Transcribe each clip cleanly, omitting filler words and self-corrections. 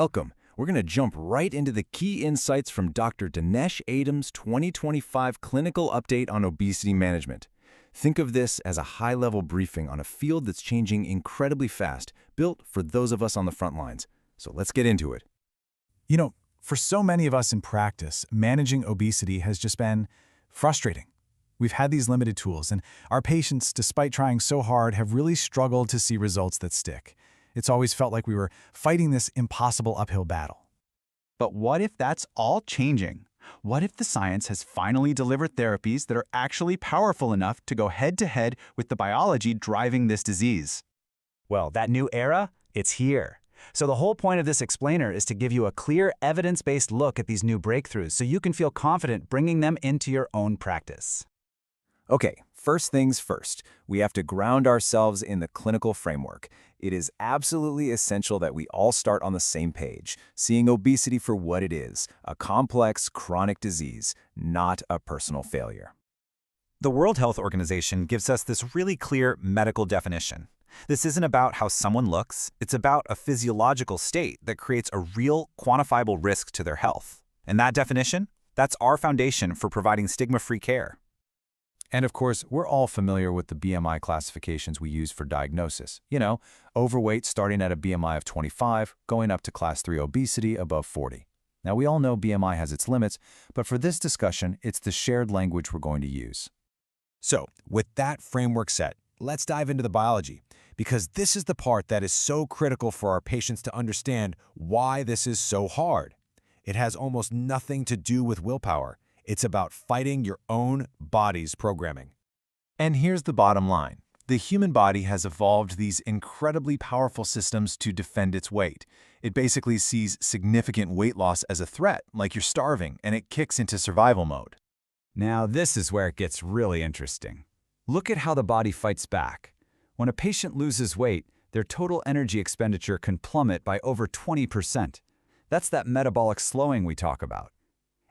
welcome. We're going to jump right into the key insights from Dr. Dinesh Edem's 2025 clinical update on obesity management. Think of this as a high-level briefing on a field that's changing incredibly fast, built for those of us on the front lines. So let's get into it. For so many of us in practice, managing obesity has just been frustrating. We've had these limited tools, and our patients, despite trying so hard, have really struggled to see results that stick. It's always felt like we were fighting this impossible uphill battle. But what if that's all changing? What if the science has finally delivered therapies that are actually powerful enough to go head-to-head with the biology driving this disease? Well, that new era, it's here. So the whole point of this explainer is to give you a clear, evidence-based look at these new breakthroughs so you can feel confident bringing them into your own practice. Okay, first things first, we have to ground ourselves in the clinical framework. It is absolutely essential that we all start on the same page, seeing obesity for what it is, a complex, chronic disease, not a personal failure. The World Health Organization gives us this really clear medical definition. This isn't about how someone looks, it's about a physiological state that creates a real, quantifiable risk to their health. And that definition? That's our foundation for providing stigma-free care. And of course, we're all familiar with the BMI classifications we use for diagnosis. Overweight starting at a BMI of 25, going up to class 3 obesity above 40. Now, we all know BMI has its limits, but for this discussion, it's the shared language we're going to use. So, with that framework set, let's dive into the biology, because this is the part that is so critical for our patients to understand why this is so hard. It has almost nothing to do with willpower. It's about fighting your own body's programming. And here's the bottom line. The human body has evolved these incredibly powerful systems to defend its weight. It basically sees significant weight loss as a threat, like you're starving, and it kicks into survival mode. Now, this is where it gets really interesting. Look at how the body fights back. When a patient loses weight, their total energy expenditure can plummet by over 20%. That's that metabolic slowing we talk about.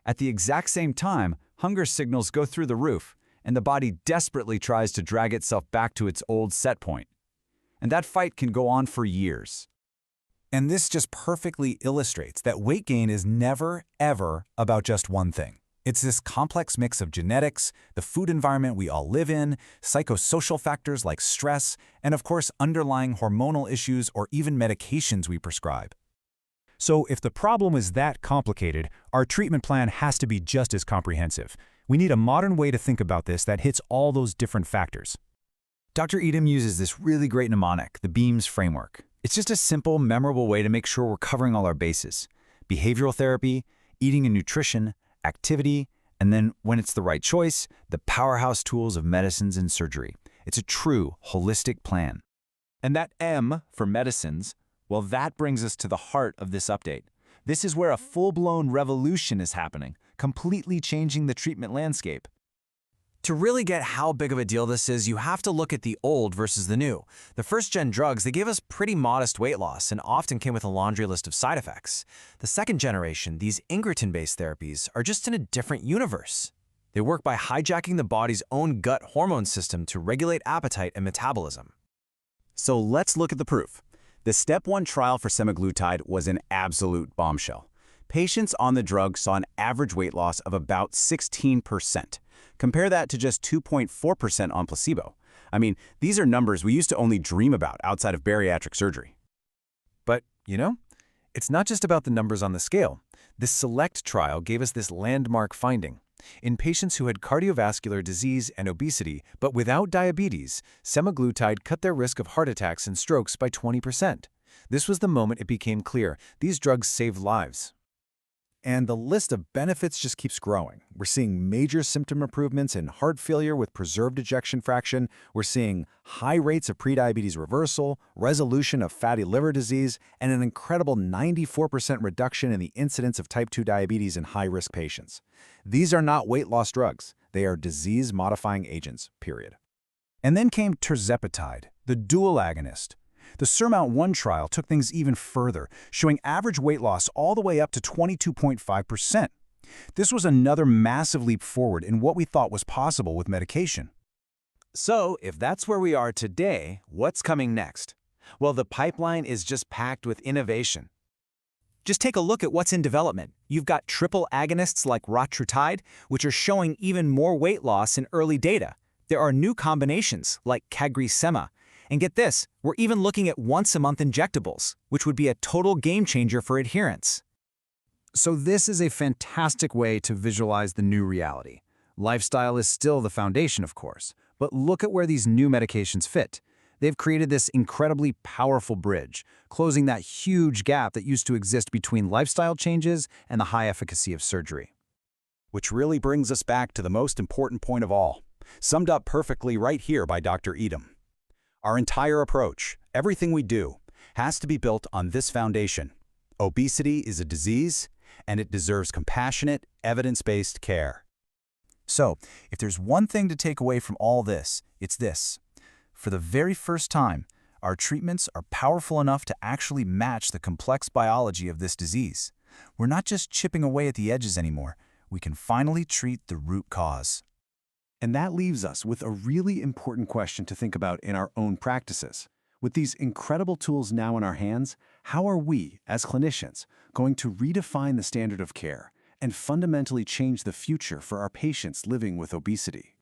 At the exact same time, hunger signals go through the roof, and the body desperately tries to drag itself back to its old set point. And that fight can go on for years. And this just perfectly illustrates that weight gain is never, ever about just one thing. It's this complex mix of genetics, the food environment we all live in, psychosocial factors like stress, and of course, underlying hormonal issues or even medications we prescribe. So if the problem is that complicated, our treatment plan has to be just as comprehensive. We need a modern way to think about this that hits all those different factors. Dr. Edem uses this really great mnemonic, the BEAMS framework. It's just a simple, memorable way to make sure we're covering all our bases. Behavioral therapy, eating and nutrition, activity, and then, when it's the right choice, the powerhouse tools of medicines and surgery. It's a true, holistic plan. And that M for medicines, well, that brings us to the heart of this update. This is where a full-blown revolution is happening, completely changing the treatment landscape. To really get how big of a deal this is, you have to look at the old versus the new. The first-gen drugs, they gave us pretty modest weight loss and often came with a laundry list of side effects. The second generation, these incretin-based therapies, are just in a different universe. They work by hijacking the body's own gut hormone system to regulate appetite and metabolism. So let's look at the proof. The Step 1 trial for Semaglutide was an absolute bombshell. Patients on the drug saw an average weight loss of about 16%. Compare that to just 2.4% on placebo. I mean, these are numbers we used to only dream about outside of bariatric surgery. But, it's not just about the numbers on the scale. This SELECT trial gave us this landmark finding. In patients who had cardiovascular disease and obesity, but without diabetes, Semaglutide cut their risk of heart attacks and strokes by 20%. This was the moment it became clear these drugs save lives. And the list of benefits just keeps growing. We're seeing major symptom improvements in heart failure with preserved ejection fraction. We're seeing high rates of prediabetes reversal, resolution of fatty liver disease, and an incredible 94% reduction in the incidence of type 2 diabetes in high-risk patients. These are not weight loss drugs. They are disease-modifying agents, period. And then came Tirzepatide, the dual agonist. The SURMOUNT-1 trial took things even further, showing average weight loss all the way up to 22.5%. This was another massive leap forward in what we thought was possible with medication. So, if that's where we are today, what's coming next? Well, the pipeline is just packed with innovation. Just take a look at what's in development. You've got triple agonists like Retatrutide, which are showing even more weight loss in early data. There are new combinations like CagriSema. And get this, we're even looking at once-a-month injectables, which would be a total game changer for adherence. So this is a fantastic way to visualize the new reality. Lifestyle is still the foundation, of course, but look at where these new medications fit. They've created this incredibly powerful bridge, closing that huge gap that used to exist between lifestyle changes and the high efficacy of surgery. Which really brings us back to the most important point of all, summed up perfectly right here by Dr. Edem. Our entire approach, everything we do, has to be built on this foundation. Obesity is a disease, and it deserves compassionate, evidence-based care. So, if there's one thing to take away from all this, it's this. For the very first time, our treatments are powerful enough to actually match the complex biology of this disease. We're not just chipping away at the edges anymore. We can finally treat the root cause. And that leaves us with a really important question to think about in our own practices. With these incredible tools now in our hands, how are we, as clinicians, going to redefine the standard of care and fundamentally change the future for our patients living with obesity?